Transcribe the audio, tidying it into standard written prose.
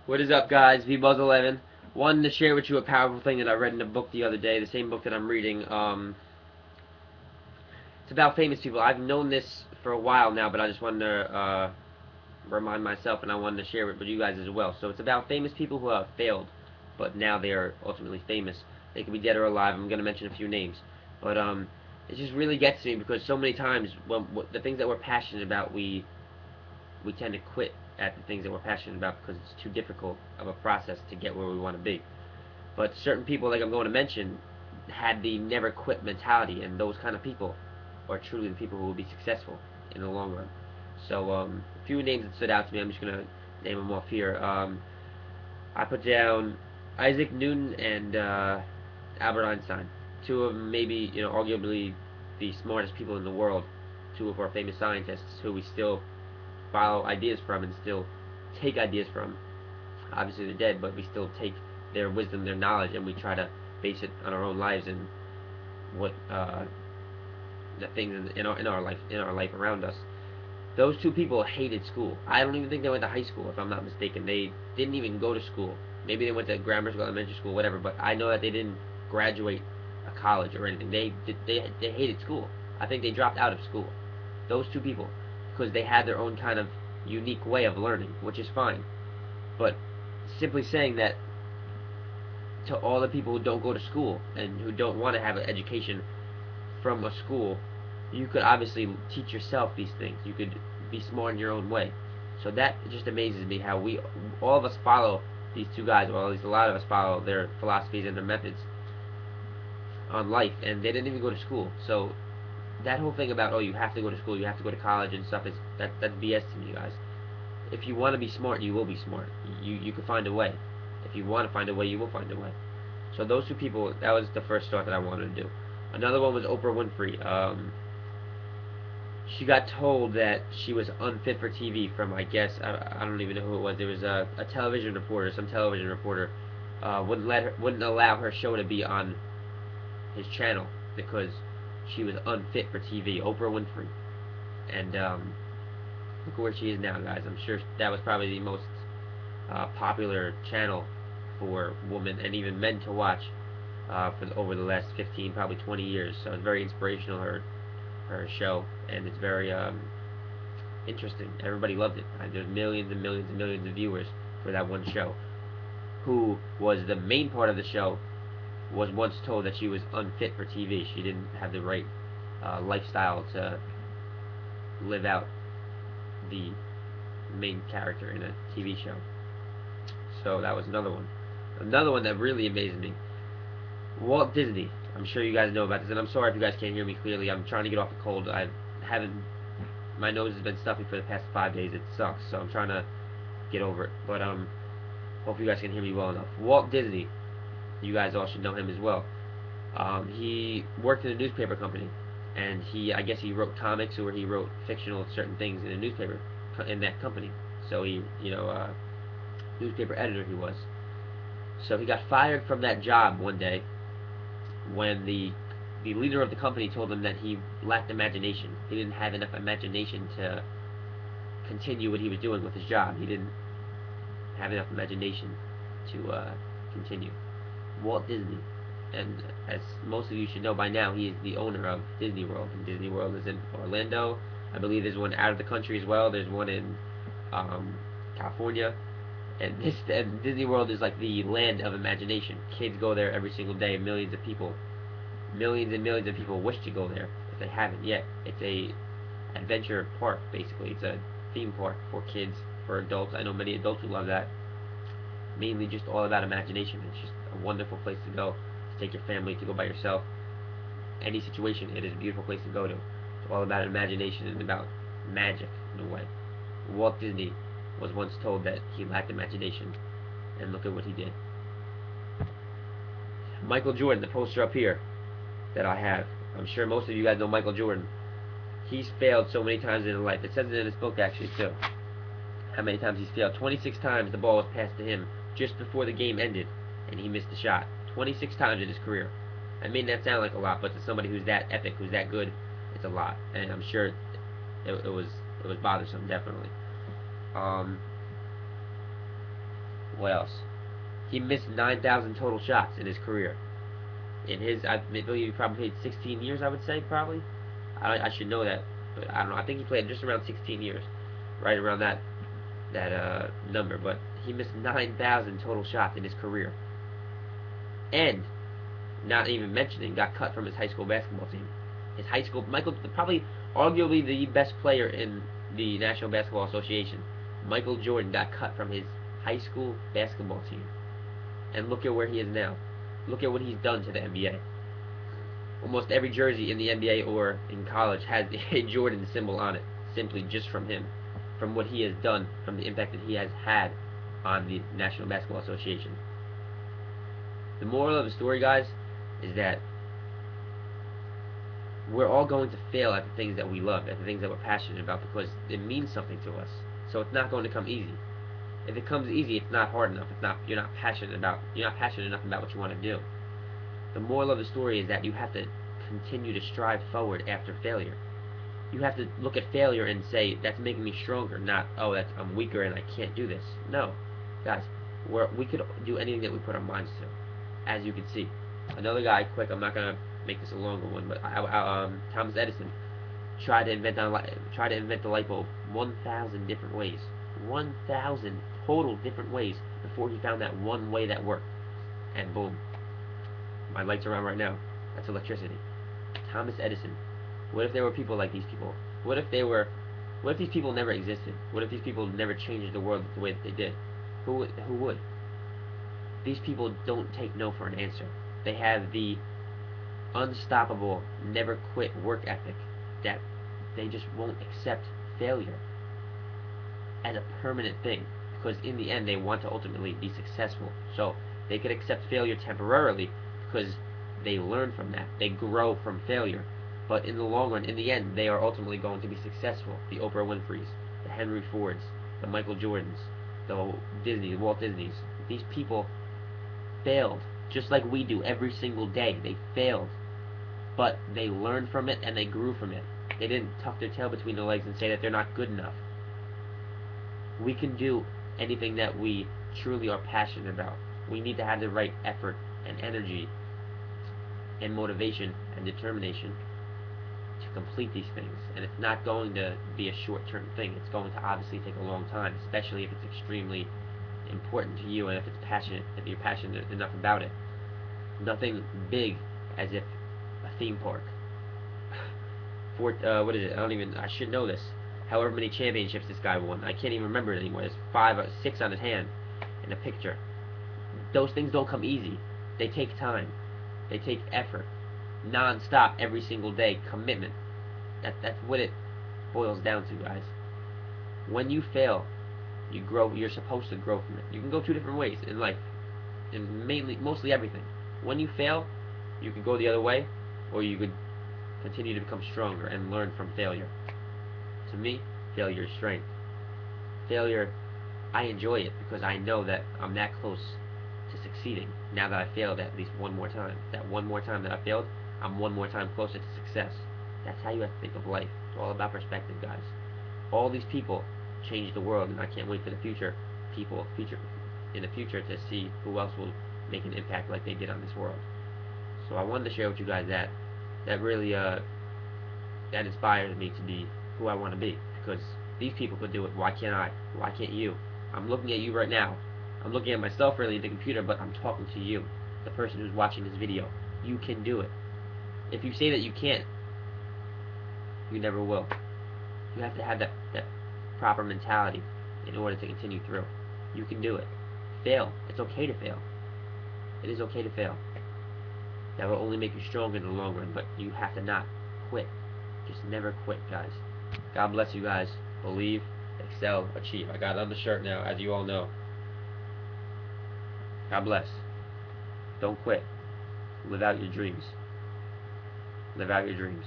What is up, guys? B.E.A. Wanted to share with you a powerful thing that I read in a book the other day, the same book that I'm reading. It's about famous people. I've known this for a while now, but I just wanted to remind myself, and I wanted to share it with you guys as well. So it's about famous people who have failed, but now they are ultimately famous. They could be dead or alive. I'm going to mention a few names, but it just really gets to me because so many times when the things that we're passionate about, we tend to quit at the things that we're passionate about because it's too difficult of a process to get where we want to be. But certain people, like I'm going to mention, had the never quit mentality, and those kind of people are truly the people who will be successful in the long run. So a few names that stood out to me, I'm just going to name them off here. I put down Isaac Newton and Albert Einstein. Two of them maybe, arguably the smartest people in the world. Two of our famous scientists who we still follow ideas from and still take ideas from. Obviously they're dead, but we still take their wisdom, their knowledge, and we try to base it on our own lives and what the things in our life around us. Those two people hated school. I don't even think they went to high school, if I'm not mistaken. They didn't even go to school. Maybe they went to grammar school, elementary school, whatever. But I know that they didn't graduate a college or anything. They hated school. I think they dropped out of school. Those two people, because they had their own kind of unique way of learning, which is fine. But simply saying that to all the people who don't go to school and who don't want to have an education from a school, you could obviously teach yourself these things. You could be smart in your own way. So that just amazes me how all of us follow these two guys, or at least a lot of us follow their philosophies and their methods on life, and they didn't even go to school. So that whole thing about, oh, you have to go to school, you have to go to college and stuff, that's BS to me, guys. If you want to be smart, you will be smart. You can find a way. If you want to find a way, you will find a way. So those two people, that was the first thought that I wanted to do. Another one was Oprah Winfrey. She got told that she was unfit for TV from, I guess, I don't even know who it was. There was a television reporter, some television reporter, wouldn't allow her show to be on his channel because she was unfit for TV. Oprah Winfrey, and look where she is now, guys. I'm sure that was probably the most popular channel for women and even men to watch over the last 15, probably 20 years. So it's very inspirational, her show, and it's very interesting. Everybody loved it. There's millions and millions and millions of viewers for that one show. Who was the main part of the show was once told that she was unfit for TV. She didn't have the right lifestyle to live out the main character in a TV show. So that was another one. Another one that really amazed me. Walt Disney. I'm sure you guys know about this, and I'm sorry if you guys can't hear me clearly. I'm trying to get off the cold. My nose has been stuffy for the past 5 days. It sucks, so I'm trying to get over it. But hope you guys can hear me well enough. Walt Disney. You guys all should know him as well. He worked in a newspaper company, and I guess he wrote comics, or he wrote fictional certain things in a newspaper in that company. So he, newspaper editor he was. So he got fired from that job one day when the leader of the company told him that he lacked imagination. He didn't have enough imagination to continue what he was doing with his job. He didn't have enough imagination to continue. Walt Disney, and as most of you should know by now, he is the owner of Disney World, and Disney World is in Orlando. I believe there's one out of the country as well. There's one in California, and Disney World is like the land of imagination. Kids go there every single day. Millions and millions of people wish to go there if they haven't yet. It's a adventure park, basically. It's a theme park for kids, for adults. I know many adults who love that. Mainly just all about imagination. It's just a wonderful place to go, to take your family, to go by yourself. Any situation, it is a beautiful place to go to. It's all about imagination and about magic in a way. Walt Disney was once told that he lacked imagination, and look at what he did. Michael Jordan, the poster up here that I have. I'm sure most of you guys know Michael Jordan. He's failed so many times in his life. It says it in his book actually too. How many times he's failed. 26 times the ball was passed to him just before the game ended, and he missed the shot. 26 times in his career. That may not sound like a lot, but to somebody who's that epic, who's that good, it's a lot. And I'm sure it was bothersome, definitely. What else? He missed 9,000 total shots in his career. In his, I believe he probably played 16 years, I would say, probably. I should know that, but I don't know. I think he played just around 16 years, right around that number. But he missed 9,000 total shots in his career, and not even mentioning, got cut from his high school basketball team. His high school, Michael, probably arguably the best player in the National Basketball Association, Michael Jordan, got cut from his high school basketball team. And look at where he is now. Look at what he's done to the NBA. Almost every jersey in the NBA or in college has a Jordan symbol on it, simply just from him, from what he has done, from the impact that he has had on the National Basketball Association. The moral of the story, guys, is that we're all going to fail at the things that we love, at the things that we're passionate about, because it means something to us. So it's not going to come easy. If it comes easy, it's not hard enough. You're not passionate enough about what you want to do. The moral of the story is that you have to continue to strive forward after failure. You have to look at failure and say, that's making me stronger, not, oh, I'm weaker and I can't do this. No. Guys, we could do anything that we put our minds to, as you can see. Another guy, quick, I'm not going to make this a longer one, but Thomas Edison tried to invent the light bulb 1,000 different ways. 1,000 total different ways before he found that one way that worked. And boom. My lights are on right now. That's electricity. Thomas Edison. What if there were people like these people? What if these people never existed? What if these people never changed the world the way that they did? Who would? These people don't take no for an answer. They have the unstoppable, never quit work ethic that they just won't accept failure as a permanent thing, because in the end they want to ultimately be successful. So they could accept failure temporarily because they learn from that. They grow from failure. But in the long run, in the end, they are ultimately going to be successful. The Oprah Winfreys, the Henry Fords, the Michael Jordans, the Walt Disneys. These people failed, just like we do every single day. They failed. But they learned from it and they grew from it. They didn't tuck their tail between their legs and say that they're not good enough. We can do anything that we truly are passionate about. We need to have the right effort and energy and motivation and determination to complete these things. And it's not going to be a short-term thing. It's going to obviously take a long time, especially if it's extremely important to you and if you're passionate enough about it. Nothing big as if a theme park. What is it? I should know this. However many championships this guy won. I can't even remember it anymore. There's 5 or 6 on his hand in a picture. Those things don't come easy. They take time. They take effort. Non-stop, every single day, commitment. That's what it boils down to, guys. When you fail, you grow. You're supposed to grow from it. You can go 2 different ways in life, and mostly everything. When you fail, you can go the other way, or you could continue to become stronger and learn from failure. To me, failure is strength. Failure, I enjoy it because I know that I'm that close to succeeding now that I failed at least one more time. That one more time that I failed, I'm one more time closer to success. That's how you have to think of life. It's all about perspective, guys. All these people change the world, and I can't wait for the future in the future to see who else will make an impact like they did on this world. So I wanted to share with you guys that really that inspires me to be who I want to be, because these people could do it. Why can't I? Why can't you? I'm looking at you right now. I'm looking at myself really in the computer, but I'm talking to you, the person who's watching this video. You can do it. If you say that you can't, you never will. You have to have that proper mentality in order to continue through. You can do it. Fail. It's okay to fail. It is okay to fail. That will only make you stronger in the long run, but you have to not quit. Just never quit, guys. God bless you guys. Believe, excel, achieve. I got it on the shirt now, as you all know. God bless. Don't quit. Live out your dreams. Live out your dreams.